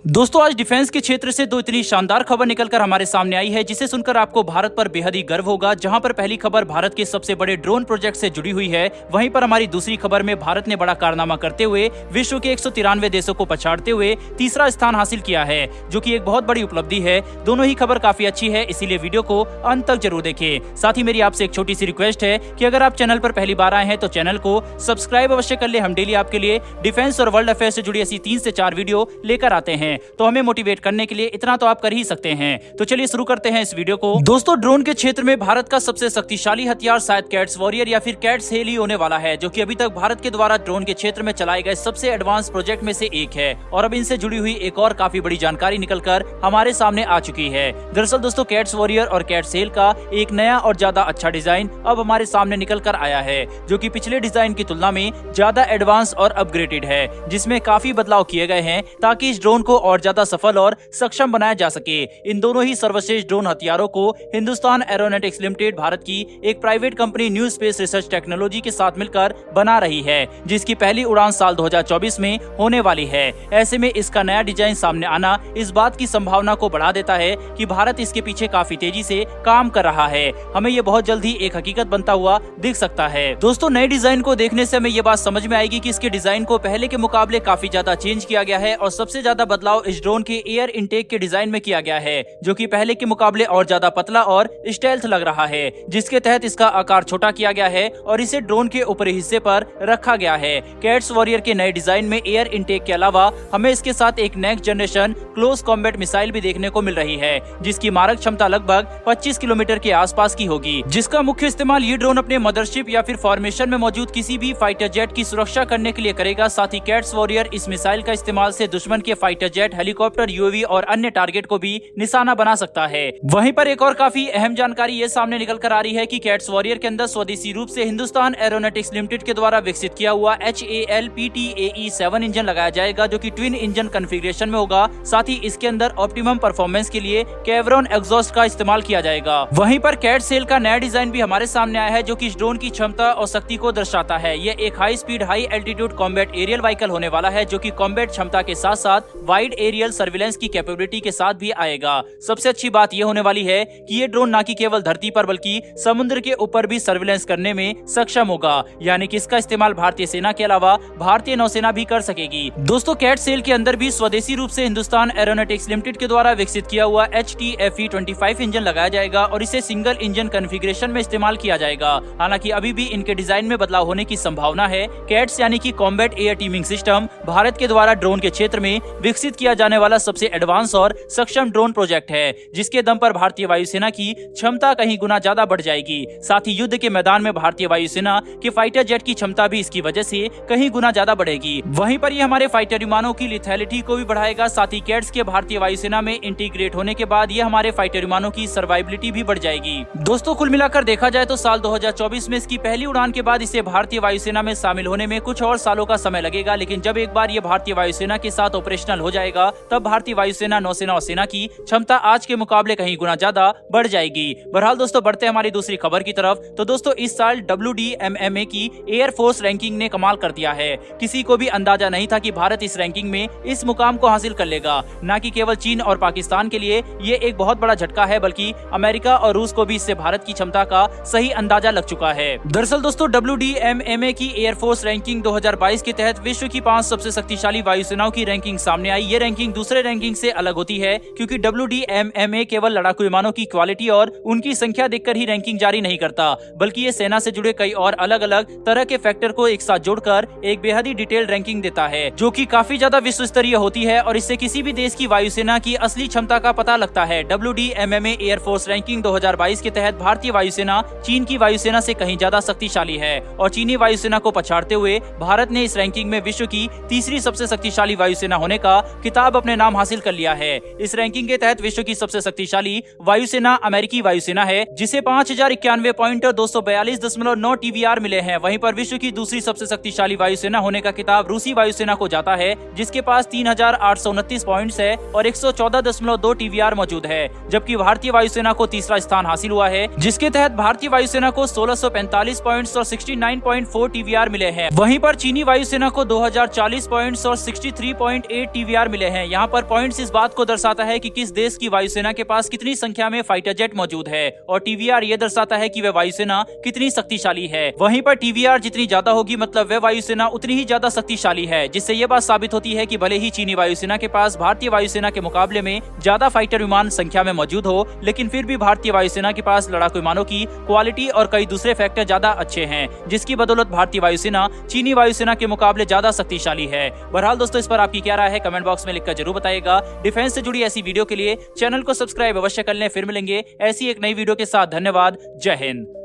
दोस्तों आज डिफेंस के क्षेत्र से दो इतनी शानदार खबर निकलकर हमारे सामने आई है जिसे सुनकर आपको भारत पर बेहद ही गर्व होगा। जहां पर पहली खबर भारत के सबसे बड़े ड्रोन प्रोजेक्ट से जुड़ी हुई है, वहीं पर हमारी दूसरी खबर में भारत ने बड़ा कारनामा करते हुए विश्व के 193 देशों को पछाड़ते हुए तीसरा स्थान हासिल किया है, जो की एक बहुत बड़ी उपलब्धि है। दोनों ही खबर काफी अच्छी है, इसीलिए वीडियो को अंत तक जरूर देखें। साथ ही मेरी आपसे एक छोटी सी रिक्वेस्ट है कि अगर आप चैनल पर पहली बार आए हैं तो चैनल को सब्सक्राइब अवश्य कर ले। हम डेली आपके लिए डिफेंस और वर्ल्ड अफेयर से जुड़ी ऐसी 3 से 4 वीडियो लेकर आते हैं, तो हमें मोटिवेट करने के लिए इतना तो आप कर ही सकते हैं। तो चलिए शुरू करते हैं इस वीडियो को। दोस्तों ड्रोन के क्षेत्र में भारत का सबसे शक्तिशाली हथियार शायद कैट्स वॉरियर या फिर कैट्स हेल ही होने वाला है, जो कि अभी तक भारत के द्वारा ड्रोन के क्षेत्र में चलाए गए सबसे एडवांस प्रोजेक्ट में से एक है। और अब इनसे जुड़ी हुई एक और काफी बड़ी जानकारी निकलकर हमारे सामने आ चुकी है। दरअसल दोस्तों कैट्स वॉरियर और कैट्स हेल का एक नया और ज्यादा अच्छा डिजाइन अब हमारे सामने निकल कर आया है, जो कि पिछले डिजाइन की तुलना में ज्यादा एडवांस और अपग्रेडेड है, जिसमें काफी बदलाव किए गए हैं ताकि इस ड्रोन को और ज्यादा सफल और सक्षम बनाया जा सके। इन दोनों ही सर्वश्रेष्ठ ड्रोन हथियारों को हिंदुस्तान एरोनॉटिक्स लिमिटेड भारत की एक private company new space research technology के साथ मिलकर बना रही है, जिसकी पहली उड़ान साल 2024 में होने वाली है। ऐसे में इसका नया डिजाइन सामने आना इस बात की संभावना को बढ़ा देता है कि भारत इसके पीछे काफी तेजी से काम कर रहा है। हमें ये बहुत जल्द ही एक हकीकत बनता हुआ दिख सकता है। दोस्तों नए डिजाइन को देखने से हमें ये बात समझ में आएगी कि इसके डिजाइन को पहले के मुकाबले काफी ज्यादा चेंज किया गया है और सबसे ज्यादा बदलाव इस ड्रोन के एयर इनटेक के डिजाइन में किया गया है, जो कि पहले के मुकाबले और ज्यादा पतला और स्टेल्थ लग रहा है, जिसके तहत इसका आकार छोटा किया गया है और इसे ड्रोन के ऊपरी हिस्से पर रखा गया है। कैट्स वॉरियर के नए डिजाइन में एयर इनटेक के अलावा हमें इसके साथ एक next generation close combat missile भी देखने को मिल रही है, जिसकी मारक क्षमता लगभग 25 किलोमीटर के आसपास की होगी, जिसका मुख्य इस्तेमाल ये ड्रोन अपने मदरशिप या फिर फॉर्मेशन में मौजूद किसी भी फाइटर जेट की सुरक्षा करने के लिए करेगा। साथ ही कैट्स वॉरियर इस मिसाइल का इस्तेमाल से दुश्मन के फाइटर जेट, हेलीकॉप्टर, यूएवी और अन्य टारगेट को भी निशाना बना सकता है। वहीं पर एक और काफी अहम जानकारी ये सामने निकल कर आ रही है कि कैट्स वॉरियर के अंदर स्वदेशी रूप से हिंदुस्तान एरोनॉटिक्स लिमिटेड के द्वारा विकसित किया हुआ HAL PTAE-7 इंजन लगाया जाएगा, जो कि ट्विन इंजन कॉन्फ़िगरेशन में होगा। साथ ही इसके अंदर ऑप्टिमम परफॉर्मेंस के लिए केवरॉन एग्जॉस्ट का इस्तेमाल किया जाएगा। वहीं पर कैट्स हेल का नया डिजाइन भी हमारे सामने आया है, जो कि इस ड्रोन की क्षमता और शक्ति को दर्शाता है। यह एक high speed high altitude combat aerial vehicle होने वाला है, जो कि कॉम्बैट क्षमता के साथ साथ वाइड एरियल सर्विलेंस की कैपेबिलिटी के साथ भी आएगा। सबसे अच्छी बात यह होने वाली है कि ये ड्रोन न कि केवल धरती पर बल्कि समुद्र के ऊपर भी सर्विलेंस करने में सक्षम होगा, यानी कि इसका इस्तेमाल भारतीय सेना के अलावा भारतीय नौसेना भी कर सकेगी। दोस्तों कैट्स हेल के अंदर भी स्वदेशी रूप से हिंदुस्तान एरोनॉटिक्स लिमिटेड के द्वारा विकसित किया हुआ HTFE-25 इंजन लगाया जाएगा और इसे सिंगल इंजन कॉन्फ़िगरेशन में इस्तेमाल किया जाएगा। हालांकि अभी भी इनके डिजाइन में बदलाव होने की संभावना है। कैट्स यानी कि combat air teeming system Bharat के द्वारा ड्रोन के क्षेत्र में विकसित किया जाने वाला सबसे एडवांस और सक्षम ड्रोन प्रोजेक्ट है, जिसके दम पर भारतीय वायुसेना की क्षमता कहीं गुना ज्यादा बढ़ जाएगी। साथ ही युद्ध के मैदान में भारतीय वायुसेना के फाइटर जेट की क्षमता भी इसकी वजह से कहीं गुना ज्यादा बढ़ेगी। वहीं पर ये हमारे फाइटर विमानों की लिथैलिटी को भी बढ़ाएगा। साथ ही कैट्स के भारतीय वायुसेना में इंटीग्रेट होने के बाद ये हमारे फाइटर विमानों की सर्वाइबिलिटी भी बढ़ जाएगी। दोस्तों कुल मिलाकर देखा जाए तो साल 2024 में इसकी पहली उड़ान के बाद इसे भारतीय वायुसेना में शामिल होने में कुछ और सालों का समय लगेगा, लेकिन जब एक बार ये भारतीय वायुसेना के साथ ऑपरेशनल हो जाएगा तब भारतीय वायुसेना, नौसेना और सेना की क्षमता आज के मुकाबले कहीं गुना ज्यादा बढ़ जाएगी। बहरहाल दोस्तों बढ़ते हैं हमारी दूसरी खबर की तरफ। तो दोस्तों इस साल WDMMA की एयर फोर्स रैंकिंग ने कमाल कर दिया है। किसी को भी अंदाजा नहीं था कि भारत इस रैंकिंग में इस मुकाम को हासिल कर लेगा। न कि केवल चीन और पाकिस्तान के लिए ये एक बहुत बड़ा झटका है, बल्कि अमेरिका और रूस को भी इससे भारत की क्षमता का सही अंदाजा लग चुका है। दरअसल दोस्तों WDMMA की एयर फोर्स रैंकिंग 2022 के तहत विश्व की 5 सबसे शक्तिशाली वायुसेनाओं की रैंकिंग सामने आई। ये रैंकिंग दूसरे रैंकिंग से अलग होती है, क्योंकि WDMMA केवल लड़ाकू विमानों की क्वालिटी और उनकी संख्या देखकर ही रैंकिंग जारी नहीं करता, बल्कि ये सेना से जुड़े कई और अलग अलग तरह के फैक्टर को एक साथ जोड़कर एक बेहद ही डिटेल्ड रैंकिंग देता है, जो कि काफी ज्यादा विश्व स्तरीय होती है और इससे किसी भी देश की वायुसेना की असली क्षमता का पता लगता है। WDMMA एयर फोर्स रैंकिंग 2022 के तहत भारतीय वायुसेना चीन की वायुसेना से कहीं ज्यादा शक्तिशाली है और चीनी वायुसेना को पछाड़ते हुए भारत ने इस रैंकिंग में विश्व की तीसरी सबसे शक्तिशाली वायुसेना होने का खिताब अपने नाम हासिल कर लिया है। इस रैंकिंग के तहत विश्व की सबसे शक्तिशाली वायुसेना अमेरिकी वायुसेना है, जिसे 5091 पॉइंट 242.9 TVR मिले हैं। वहीं पर विश्व की दूसरी सबसे शक्तिशाली वायुसेना होने का खिताब रूसी वायुसेना को जाता है, जिसके पास 3829 पॉइंट्स है और 114.2 TVR मौजूद है। जबकि भारतीय वायुसेना को तीसरा स्थान हासिल हुआ है, जिसके तहत भारतीय वायुसेना को 1645 पॉइंट्स और 69.4 TVR मिले हैं। वहीं पर चीनी वायुसेना को 2040 पॉइंट्स और 63.8 TVR मिले मिले हैं। यहाँ पर पॉइंट्स इस बात को दर्शाता है कि किस देश की वायुसेना के पास कितनी संख्या में फाइटर जेट मौजूद है, और टीवीआर ये दर्शाता है कि वह वायुसेना कितनी शक्तिशाली है। वहीं पर टीवीआर जितनी ज्यादा होगी मतलब वह वायुसेना उतनी ही ज्यादा शक्तिशाली है, जिससे यह बात साबित होती है कि भले ही चीनी वायुसेना के पास भारतीय वायुसेना के मुकाबले में ज्यादा फाइटर विमान संख्या में मौजूद हो, लेकिन फिर भी भारतीय वायुसेना के पास लड़ाकू विमानों की क्वालिटी और कई दूसरे फैक्टर ज्यादा अच्छे हैं, जिसकी बदौलत भारतीय वायुसेना चीनी वायुसेना के मुकाबले ज्यादा शक्तिशाली है। बहरहाल दोस्तों, इस पर आपकी क्या राय है कमेंट बॉक्स में लिखकर जरूर बताइएगा। डिफेंस से जुड़ी ऐसी वीडियो के लिए चैनल को सब्सक्राइब अवश्य कर लें। फिर मिलेंगे ऐसी एक नई वीडियो के साथ। धन्यवाद। जय हिंद।